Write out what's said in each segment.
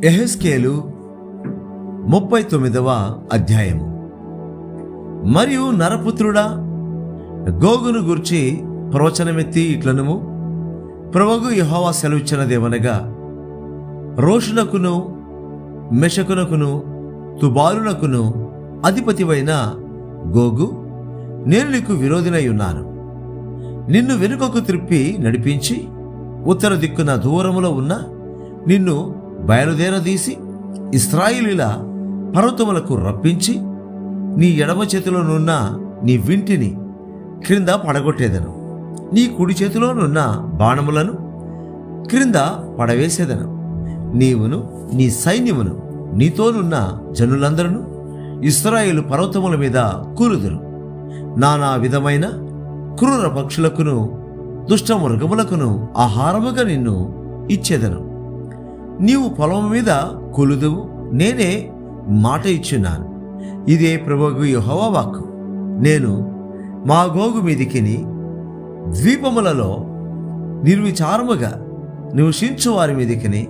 యెహెజ్కేలు 39వ అధ్యాయము. మరియు నరపుత్రుడా, గోగును గూర్చి ప్రవచనమెత్తి ఇట్లనుము, ప్రభువు యెహోవా సెలవిచ్చినదేమనగా, రోషునకును మెషకునకును తుబాలునకును అధిపతివైన గోగు, నేను నీకు విరోధినై ఉన్నాను. నిన్ను వెనుకకు త్రిప్పి నడిపించి ఉత్తర దిక్కున దూరములో ఉన్న నిన్ను బయలుదేరదీసి ఇశ్రాయేలీల పర్వతములకు రప్పించి నీ ఎడమ చేతిలోనున్న నీ వింటిని క్రింద పడగొట్టేదను, నీ కుడి చేతిలోనున్న బాణములను క్రింద పడవేసేదను. నీవును నీ సైన్యమును నీతోనున్న జనులందరూ ఇశ్రాయేలు పర్వతముల మీద కూలుదురు. నానా విధమైన క్రూర పక్షులకును దుష్ట మృగములకును ఆహారముగా నిన్ను ఇచ్చేదను. నీవు పొలం మీద కూలుదువు, నేనే మాట ఇచ్చున్నాను. ఇదే ప్రభువు యెహోవా వాక్కు. నేను మా గోగు మీదికిని ద్వీపములలో నిర్విచారముగా నివసించు వారి మీదికిని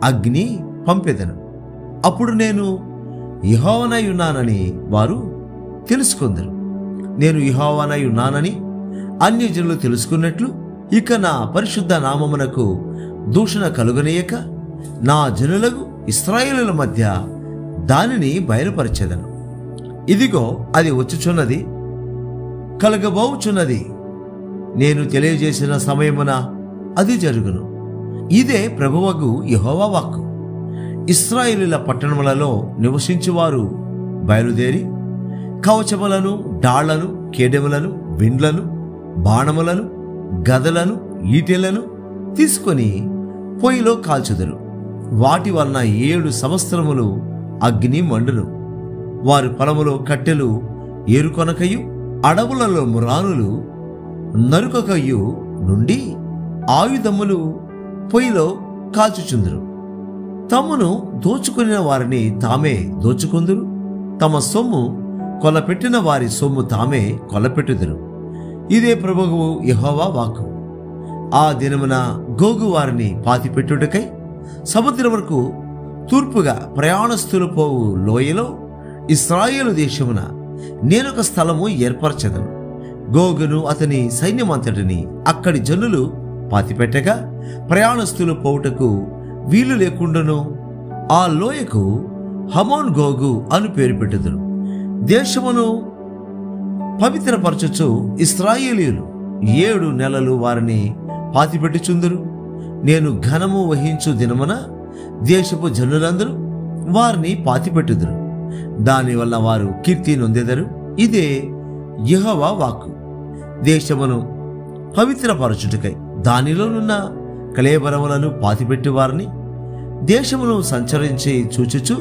అగ్ని పంపెదను. అప్పుడు నేను యెహోవానై ఉన్నానని వారు తెలుసుకొందరు. నేను యెహోవానై ఉన్నానని అన్యజనులు తెలుసుకున్నట్లు ఇక నా పరిశుద్ధ నామమునకు దూషణ కలుగనీయక నా జనులకు ఇశ్రాయేలుల మధ్య దానిని బయలుపరచెదను. ఇదిగో అది వచ్చుచున్నది, కలగబోచున్నది. నేను తెలియజేసిన సమయమున అది జరుగును. ఇదే ప్రభువగు యెహోవా వాక్కు. ఇశ్రాయేలీల పట్టణములలో నివసించువారు బయలుదేరి కవచములను, డాళ్లను, కేడెములను, విండ్లను, బాణములను, గదలను, ఈటెలను తీసుకొని పొయ్యిలో కాల్చుదురు. వాటి వలన 7 సంవత్సరములు అగ్ని మండును. వారి పొలములో కట్టెలు ఏరుకొనకయు అడవులలో మురానులు నరుకకయు నుండి ఆయుధములు పొయ్యిలో కాల్చుచుందురు. తమను దోచుకుని వారిని తామే దోచుకుందురు. తమ సొమ్ము కొలపెట్టిన వారి సొమ్ము తామే కొలపెట్టుదురు. ఇదే ప్రభువు యెహోవా వాక్కు. ఆ దినమున గోగు వారిని పాతిపెట్టుటకై సముద్రమునకు తూర్పుగా ప్రయాణస్థులు పోవు లోయలో ఇశ్రాయేలు దేశమున నేనొక స్థలము ఏర్పరచెదను. గోగును అతని సైన్యమంతటిని అక్కడి జనులు పాతిపెట్టగా ప్రయాణస్థులు పోవుటకు వీలు లేకుండాను ఆ లోయకు హమోన్ గోగు అను పేరు పెట్టుదురు. దేశమును పవిత్రపరచుచు ఇశ్రాయేలీయులు 7 నెలలు వారిని పాతిపెట్టుచుందురు. నేను ఘనము వహించు దినమున దేశపు జనులందరూ వారిని పాతిపెట్టుదురు. దానివల్ల వారు కీర్తి నొందెదరు. ఇదే యెహోవా వాక్కు. దేశమును పవిత్రపరచుటకై దానిలోనున్న కళేబరములను పాతిపెట్టి వారిని దేశమును సంచరించి చూచుచు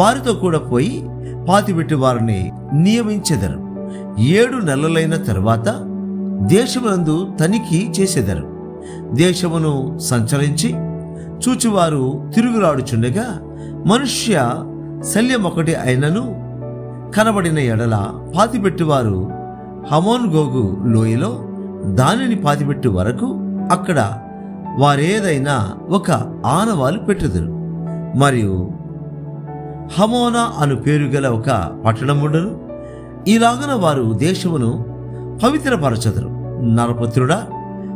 వారితో కూడా పోయి పాతిపెట్టి వారిని నియమించెదరు. 7 నెలలైన తరువాత దేశమునందు తనిఖీ చేసేదరు. దేశమును సంచరించి చూచువారు తిరుగులాడుచుండగా మనుష్య శల్యమొకటి అయినను కనబడిన ఎడల పాతిపెట్టువారు హమోన్ గోగు లోయలో దానిని పాతిపెట్టు వరకు అక్కడ వారేదైనా ఒక ఆనవాలు పెట్టుదురు. మరియు హమోనా అను పేరు గల ఒక పట్టణముండును. ఇలాగన వారు దేశమును పవిత్రపరచదురు. నరపుత్రుడా,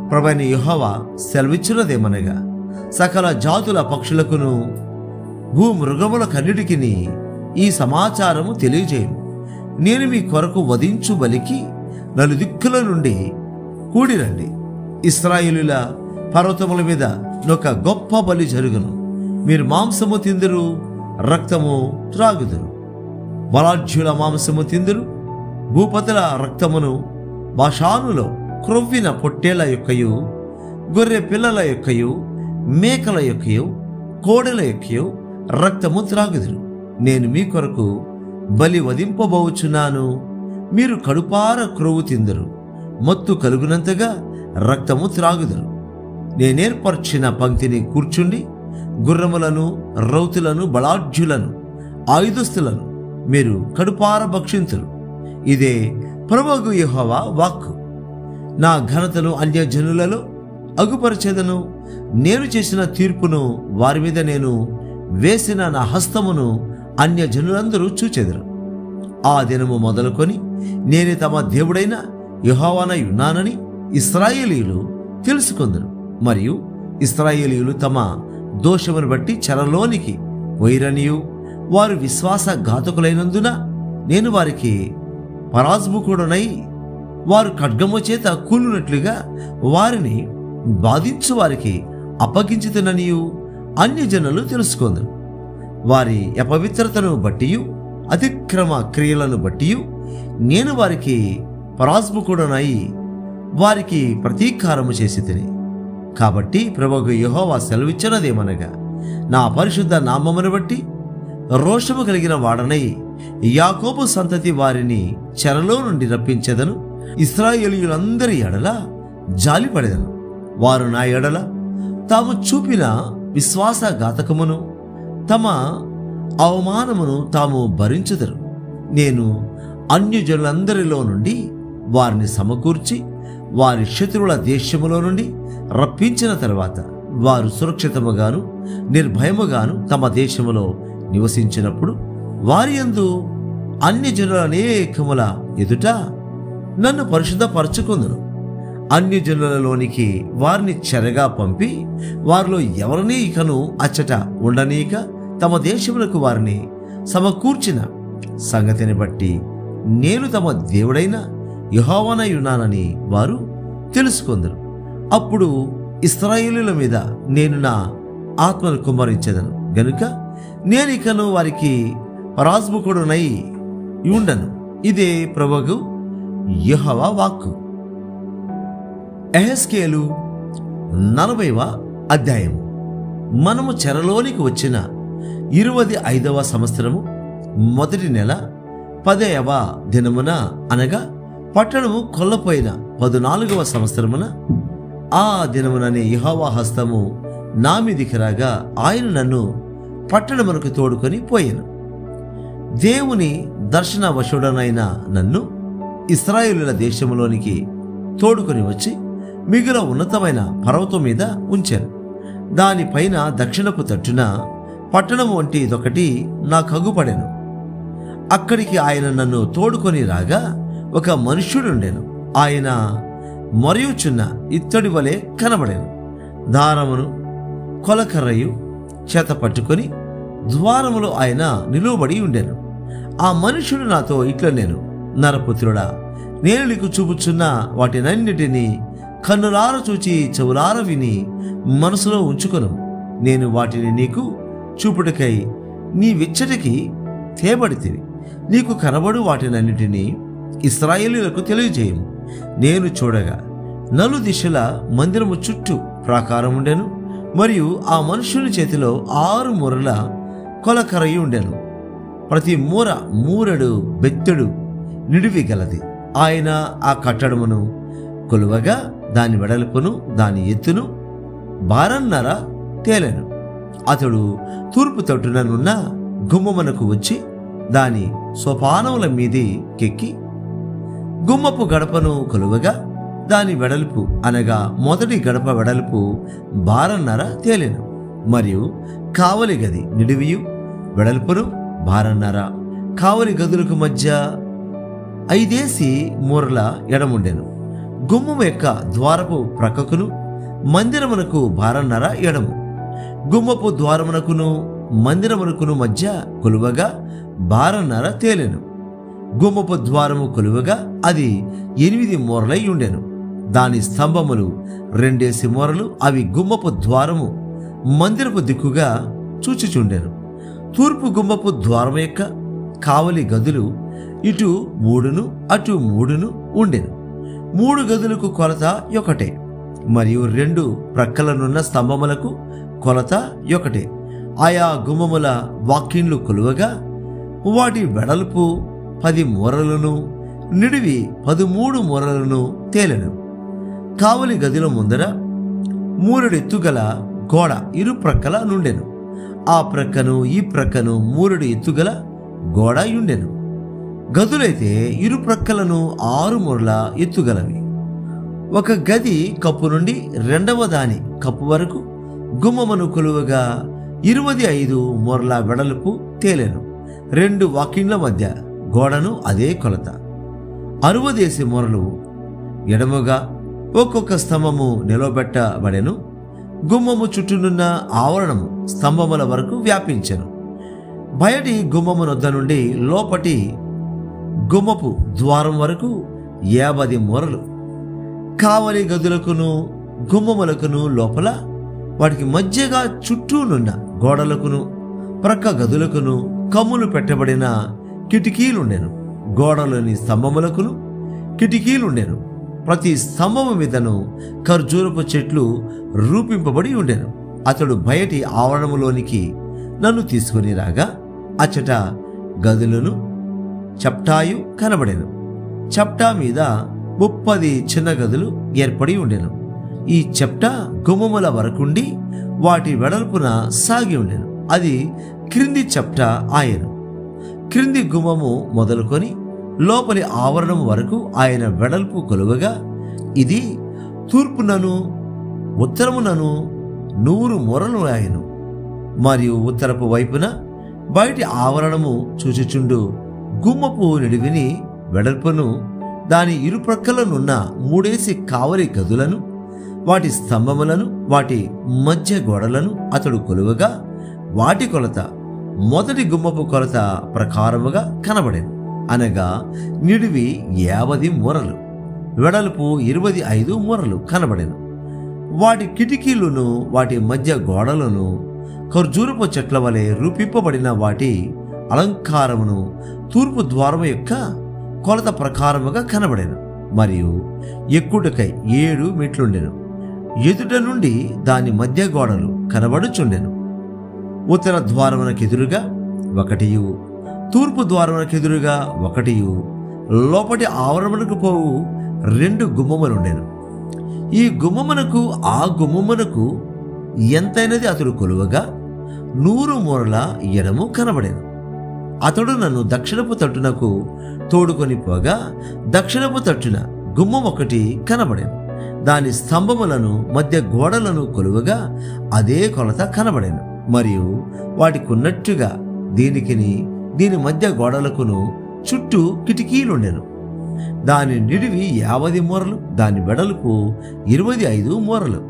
ప్రభువైన యెహోవా సెలవిచ్చినదేమనగా, సకల జాతుల పక్షులకును భూమృగములకన్నిటికిని ఈ సమాచారము తెలియజేయను. నేను మీ కొరకు వధించు బలికి నలుదిక్కుల నుండి కూడిరండి. ఇశ్రాయేలీయుల పర్వతముల మీద ఒక గొప్ప బలి జరుగును. మీరు మాంసము తిందురు, రక్తము త్రాగుదురు. బలాఢ్యుల మాంసము తిందురు. భూపతుల రక్తమును బాషానులో క్రొవ్విన పొట్టేళ్ల యొక్కయు, గొర్రె పిల్లల యొక్కయు, మేకల యొక్కయు, కోడెల యొక్కయు రక్తము త్రాగుదురు. నేను మీ కొరకు బలి వధింపబోచున్నాను. మీరు కడుపార క్రొవ్వు తిందురు, మత్తు కలుగునంతగా రక్తము త్రాగుదురు. నేనేర్పర్చిన పంక్తిని కూర్చుండి గుర్రములను, రౌతులను, బలాఢ్యులను, ఆయుధస్తులను మీరు కడుపార భక్షింతురు. ఇదే ప్రభువు యెహోవా వాక్కు. నా ఘనతను అన్యజనులలో అగుపరచెదను. నేను చేసిన తీర్పును వారి మీద నేను వేసిన నా హస్తమును అన్యజనులందరూ చూచెదరు. ఆ దినము మొదలుకొని నేనే తమ దేవుడైన యెహోవానై ఉన్నానని ఇశ్రాయేలీయులు తెలుసుకొందురు. మరియు ఇశ్రాయేలీయులు తమ దోషమును బట్టి చెరలోనికి పోయిరనియు వారు విశ్వాసఘాతకులైనందున నేను వారికి పరాజ్ముఖుడనై వారు ఖడ్గము చేత కూలినట్లుగా వారిని బాధించు వారికి అప్పగించుతుననియు అన్యజనులు తెలుసుకొందురు. వారి అపవిత్రతను బట్టియు అతిక్రమ క్రియలను బట్టియు నేను వారికి పరాజ్ముఖుడనై వారికి ప్రతీకారము చేసి తిని. కాబట్టి ప్రభువు యెహోవా సెలవిచ్చినదేమనగా, నా పరిశుద్ధ నామమును బట్టి రోషము కలిగిన వాడనై యాకోబు సంతతి వారిని చెరలో నుండి రప్పించెదను. ఇశ్రాయేలీయులందరి ఎడల జాలిపడెదను. వారు నా ఎడల తాము చూపిన విశ్వాసఘాతకమును తమ అవమానమును తాము భరించుదరు. నేను అన్యజనులందరిలో నుండి వారిని సమకూర్చి వారి శత్రువుల దేశములో నుండి రప్పించిన తర్వాత వారు సురక్షితముగాను నిర్భయముగాను తమ దేశములో నివసించినప్పుడు వారి యందు అన్యజనుల అనేకముల ఎదుట నన్ను పరిశుద్ధపరచుకొందును. అన్యజనులలోనికి వారిని చెరగా పంపి వారిలో ఎవరినీ ఇకను అచ్చట ఉండనీక తమ దేశములకు వారిని సమకూర్చిన సంగతిని బట్టి నేను తమ దేవుడైన యెహోవానై ఉన్నానని వారు తెలుసుకొందురు. అప్పుడు ఇశ్రాయేలీయుల మీద నేను నా ఆత్మను కుమ్మరించెదను గనుక నేను ఇకను వారికి పరాజ్ముఖుడనై ఉండను. ఇదే ప్రభువు యెహోవా వాక్కు. యెహెజ్కేలు 40వ అధ్యాయము. మనము చెరలోనికి వచ్చిన 25వ సంవత్సరము మొదటి నెల 10వ దినమున అనగా పట్టణము కొల్లపోయిన 14వ సంవత్సరమున ఆ దినముననే యెహోవా హస్తము నా మీదికి రాగా ఆయన నన్ను పట్టణమునకు తోడుకొని పోయాను. దేవుని దర్శనవశుడనైన నన్ను ఇశ్రాయేలుల దేశములోనికి తోడుకొని వచ్చి మిగుల ఉన్నతమైన పర్వతం మీద ఉంచాను. దానిపైన దక్షిణపు తట్టున పట్టణము వంటిదొకటి నా కగ్గుపడెను. అక్కడికి ఆయన నన్ను తోడుకొని రాగా ఒక మనుష్యుడుండెను. ఆయన మొరయుచున్న ఇత్తడి వలె కనబడెను. దారమును కొలకర్రయు చేత పట్టుకొని ద్వారములో ఆయన నిలువబడి ఉండెను. ఆ మనుష్యుడు నాతో ఇట్లనెను, నరపుత్రుడా, నేను నీకు చూపుచున్న వాటినన్నిటినీ కన్నులార చూచి చెవులార విని మనసులో ఉంచుకొను. నేను వాటిని నీకు చూపుటకై నీ విచ్చటికి తేబడితివి. నీకు కనబడు వాటినన్నిటినీ ఇశ్రాయేలీయులకు తెలియజేయము. నేను చూడగా నలు దిశల మందిరము చుట్టూ ప్రాకారం ఉండెను. మరియు ఆ మనుష్యుని చేతిలో 6 మూరల కొలకరయి ఉండెను. ప్రతి మూర మూరెడు బెత్తెడు నిడివి గలది. ఆయన ఆ కట్టడమును కొలువగా దాని వెడల్పును దాని ఎత్తును భారన్నర తేలెను. అతడు తూర్పు తట్టుననున్న గుమ్మమునకు వచ్చి దాని సోపానముల మీది కెక్కి గుమ్మపు గడపను కొలువగా దాని వెడల్పు అనగా మొదటి గడప వెడల్పు భారన్నర తేలెను. మరియు కావలి గది నిడివియు వెడల్పును భారన్నర. కావలి గదులకు మధ్య 5 మూరల ఎడముండెను. గుమ్మము యొక్క ద్వారపు ప్రక్కకును మందిరమునకు భారన్నర ఎడము. గుమ్మపు ద్వారమునకును మందిరమునకును మధ్య కొలువగా భారన్నర తేలెను. గుమ్మపు ద్వారము కొలువగా అది 8 మూరలై ఉండెను. దాని స్తంభములు 2 మూరలు. అవి గుమ్మపు ద్వారము మందిరపు దిక్కుగా చూచుచుండెను. తూర్పు గుమ్మపు ద్వారము యొక్క కావలి గదులు ఇటు 3 అటు 3 ఉండెను. 3 గదులకు కొలత ఒకటే. మరియు 2 ప్రక్కలనున్న స్తంభములకు కొలత ఒకటే. ఆయా గుమ్మముల వాకిన్లు కొలువగా వాటి వెడల్పు 10 మూరలను నిడివి 13 మూరలను తేలెను. కావలి గదిలో ముందర 3 ఎత్తుగల గోడ ఇరు ప్రక్కల నుండెను. ఆ ప్రక్కను ఈ ప్రక్కను 3 ఎత్తుగల గోడ ఉండెను. గదులైతే ఇరు ప్రక్కలను 6 మూరల ఎత్తుగలవి. ఒక గది కప్పు నుండి 2వ దాని కప్పు వరకు గుమ్మమును కొలువగా 25 మూరల వెడల్పు తేలెను. 2 వాకిండ్ల మధ్య గోడను అదే కొలత. 60 మూరలు ఎడముగా ఒక్కొక్క స్తంభము నిలబెట్టబడెను. గుమ్మము చుట్టూనున్న ఆవరణము స్తంభముల వరకు వ్యాపించెను. బయటి గుమ్మము నొద్ద నుండి లోపటి గుమ్మపు ద్వారం వరకు 50 మూరలు. కావలి గదులకును గుమ్మములకును లోపల వాటికి మధ్యగా చుట్టూనున్న గోడలకును ప్రక్క గదులకును కమ్ములు పెట్టబడిన కిటికీలుండెను. గోడలోని స్తంభములకును కిటికీలుండెను. ప్రతి స్తంభము మీదను ఖర్జూరపు చెట్లు రూపింపబడి ఉండెను. అతడు బయటి ఆవరణములోనికి నన్ను తీసుకుని రాగా అచ్చట గదులను చప్టాయు కనబడెను. చప్టా మీద 30 చిన్న గదులు ఏర్పడి ఉండెను. ఈ చెప్ట గుమ్మముల వరకుండి వాటి వెడల్పున సాగి ఉండెను. అది క్రింది చెప్ట ఆయను. క్రింది గుమ్మము మొదలుకొని లోపలి ఆవరణం వరకు ఆయన వెడల్పు కొలువగా ఇది తూర్పునను ఉత్తరమునను 100 మూరలు ఆయను. మరియు ఉత్తరపు వైపున బయటి ఆవరణము చూచుచుండు గుమ్మపు నిడివిని వెడల్పును దాని ఇరుప్రక్కలనున్న 3 కావలి గదులను వాటి స్తంభములను వాటి మధ్య గోడలను అతడు కొలువగా వాటి కొలత మొదటి గుమ్మపు కొలత ప్రకారముగా కనబడెను. అనగా నిడివి 50 మూరలు, వెడల్పు 25 మూరలు కనబడెను. వాటి కిటికీలను వాటి మధ్య గోడలను ఖర్జూరపు చెట్ల వలె రూపింపబడిన వాటి అలంకారమును తూర్పు ద్వారము యొక్క కొలత ప్రకారముగా కనబడెను. మరియు ఎక్కుటకై 7 మెట్లుండెను. ఎదుట నుండి దాని మధ్య గోడలు కనబడుచుండెను. ఉత్తర ద్వారమునకెదురుగా 1, తూర్పు ద్వారమునకెదురుగా 1, లోపటి ఆవరణమునకు పోవు 2 గుమ్మములుండెను. ఈ గుమ్మమునకు ఆ గుమ్మమునకు ఎంతైనది అతడు కొలువగా 100 మూరల ఎడము కనబడెను. అతడు నన్ను దక్షిణపు తట్టునకు తోడుకొని పోగా దక్షిణపు తట్టున గుమ్మం 1 కనబడెను. దాని స్తంభములను మధ్య గోడలను కొలువగా అదే కొలత కనబడెను. మరియు వాటికున్నట్టుగా దీనికిని దీని మధ్య గోడలకును చుట్టూ కిటికీలుండెను. దాని నిడివి 50 మూరలు, దాని వెడల్పు 25 మూరలు.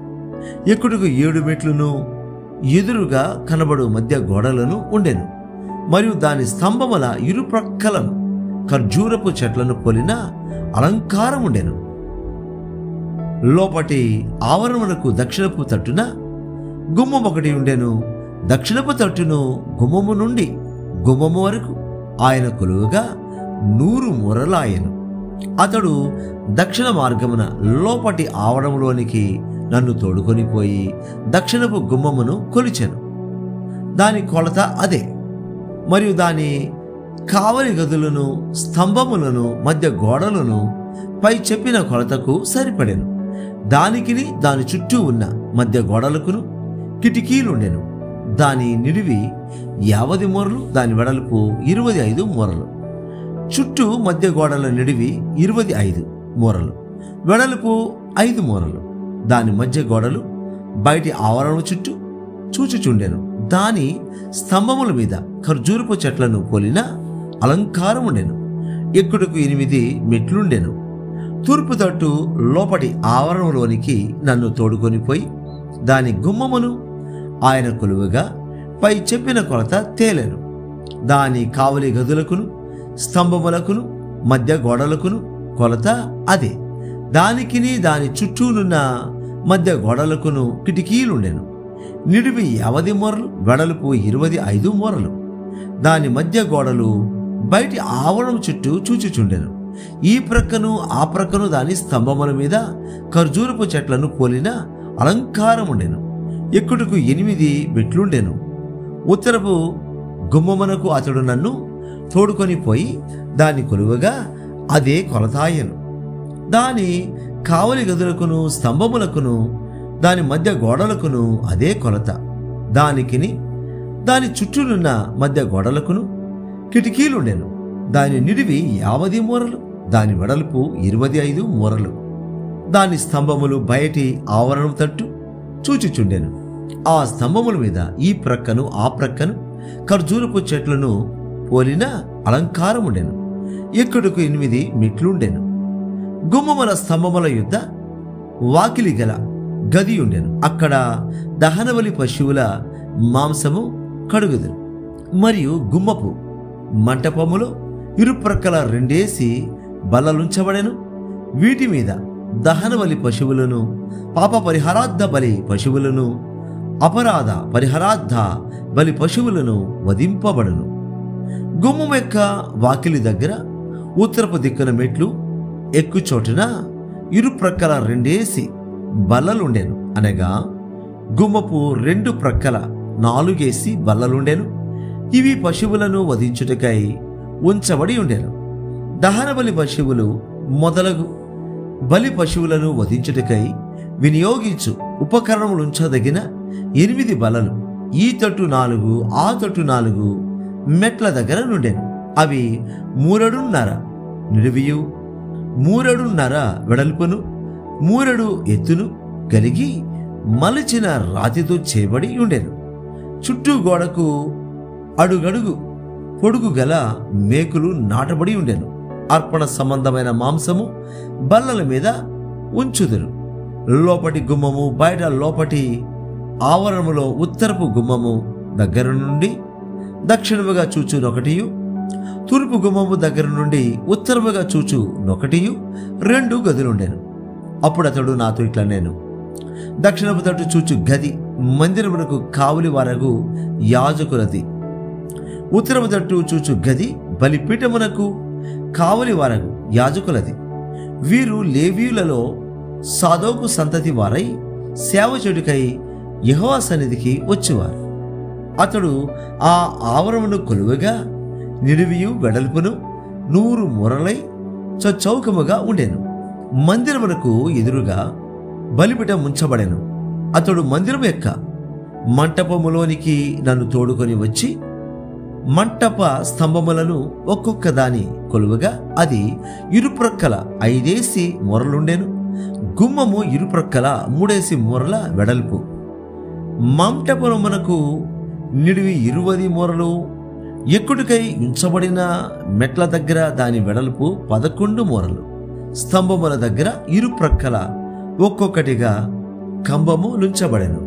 ఎక్కుటకు 7 మెట్లును ఎదురుగా కనబడు మధ్య గోడలను ఉండెను. మరియు దాని స్తంభముల ఇరుప్రక్కలను ఖర్జూరపు చెట్లను పోలిన అలంకారం ఉండెను. లోపటి ఆవరణమునకు దక్షిణపు తట్టున గుమ్మం 1 ఉండెను. దక్షిణపు తట్టును గుమ్మము నుండి గుమ్మము వరకు ఆయన కొలువుగా 100 మూరలు ఆయను. అతడు దక్షిణ మార్గమున లోపటి ఆవరణంలోనికి నన్ను తోడుకొని పోయి దక్షిణపు గుమ్మమును కొలిచెను. దాని కొలత అదే. మరియు దాని కావలి గదులను స్తంభములను మధ్య గోడలను పై చెప్పిన కొలతకు సరిపడెను. దానికిని దాని చుట్టూ ఉన్న మధ్య గోడలకును కిటికీలుండెను. దాని నిడివి 50 మూరలు, దాని వెడల్పు 25 మూరలు. చుట్టూ మధ్య గోడల నిడివి 25 మూరలు, వెడల్పు 5 మూరలు. దాని మధ్య గోడలు బయటి ఆవరణ చుట్టూ చూచుచుండెను. దాని స్తంభముల మీద ఖర్జూరపు చెట్లను పోలిన అలంకారం ఉండెను. ఎక్కుటకు 8 మెట్లుండెను. తూర్పు తట్టు లోపటి ఆవరణలోనికి నన్ను తోడుకొని పోయి దాని గుమ్మమును ఆయన కొలువుగా పై చెప్పిన కొలత తేలెను. దాని కావలి గదులకును స్తంభములకును మధ్య గోడలకును కొలత అదే. దానికిని దాని చుట్టూనున్న మధ్య గోడలకును కిటికీలుండెను. నిడివి 50 మూరలు, వెడల్పు 25 మూరలు. దాని మధ్య గోడలు బయటి ఆవరణం చుట్టూ చూచుచుండెను. ఈ ప్రక్కను ఆ ప్రక్కను దాని స్తంభముల మీద ఖర్జూరపు చెట్లను పోలిన అలంకారం ఉండెను. ఎక్కుటకు 8 మెట్లుండెను. ఉత్తరపు గుమ్మమునకు అతడు నన్ను తోడుకొని పోయి దాని కొలువగా అదే కొలతాయను. దాని కావలి గదులకును స్తంభములకును దాని మధ్య గోడలకును అదే కొలత. దానికిని దాని చుట్టూనున్న మధ్య గోడలకును కిటికీలుండెను. దాని నిడివి 50 మూరలు, దాని వెడల్పు 25 మూరలు. దాని స్తంభములు బయటి ఆవరణం తట్టు చూచుచుండెను. ఆ స్తంభముల మీద ఈ ప్రక్కను ఆ ప్రక్కను ఖర్జూరపు చెట్లను పోలిన అలంకారం ఉండెను. ఎక్కుటకు 8 మెట్లుండెను. గుమ్మముల స్తంభముల యుద్ధ వాకిలి గల గది ఉండెను. అక్కడ దహనబలి పశువుల మాంసము కడుగుదురు. మరియు గుమ్మపు మంటపములో ఇరుప్రక్కల 2 బల్లలుంచబడెను. వీటి మీద దహనబలి పశువులను, పాప పరిహారార్థ బలి పశువులను, అపరాధ పరిహారార్థ బలి పశువులను వధింపబడును. గుమ్మం యొక్క వాకిలి దగ్గర ఉత్తరపు దిక్కున మెట్లు ఎక్కుచోటున ఇరుప్రక్కల 2 బల్లలుండెను. అనగా గుమ్మపు 2 ప్రక్కల 4 బల్లలుండెను. ఇవి పశువులను వధించుటకై ఉంచబడి ఉండెను. దహనబలి పశువులు మొదలగు బలి పశువులను వధించుటకై వినియోగించు ఉపకరణములుంచదగిన 8 బల్లలు ఈ తట్టు 4 ఆ తట్టు 4 మెట్ల దగ్గర నుండెను. అవి 3.5 నిడివియు 3.5 వెడల్పును 3 ఎత్తును కలిగి మలిచిన రాతితో చేయబడి ఉండెను. చుట్టూ గోడకు అడుగడుగు పొడుగు గల మేకులు నాటబడి ఉండెను. అర్పణ సంబంధమైన మాంసము బల్లల మీద ఉంచుదురు. లోపటి గుమ్మము బయట లోపటి ఆవరణములో ఉత్తరపు గుమ్మము దగ్గర నుండి దక్షిణముగా చూచు నొకటియు, తూర్పు గుమ్మము దగ్గర నుండి ఉత్తరముగా చూచు నొకటియు 2 గదులుండెను. అప్పుడు అతడు నాతో ఇట్లా, నేను దక్షిణపు తట్టు చూచు గది మందిరమునకు కావలి వారగు యాజకులది. ఉత్తరపు తట్టు చూచు గది బలిపీఠమునకు కావలి వారగు యాజకులది. వీరు లేవీయులలో సాదోకు సంతతి వారై సేవ చెడుకై యెహోవా సన్నిధికి వచ్చేవారు. అతడు ఆ ఆవరణను కొలువగా నిడివియు వెడల్పును 100 మూరలై చౌకముగా ఉండెను. మందిరమునకు ఎదురుగా బలిపీఠం ఉంచబడెను. అతడు మందిరం యొక్క మంటపములోనికి నన్ను తోడుకొని వచ్చి మంటప స్తంభములను ఒక్కొక్క దాని కొలువగా అది ఇరుప్రక్కల 5 మూరలుండెను. గుమ్మము ఇరుప్రక్కల 3 మూరల వెడల్పు. మంటపమునకు నిడివి 20 మూరలు. ఎక్కుడికై ఉంచబడిన మెట్ల దగ్గర దాని వెడల్పు 11 మూరలు. స్తంభముల దగ్గర ఇరుప్రక్కల ఒక్కొక్కటిగా కంబము నుంచబడెను.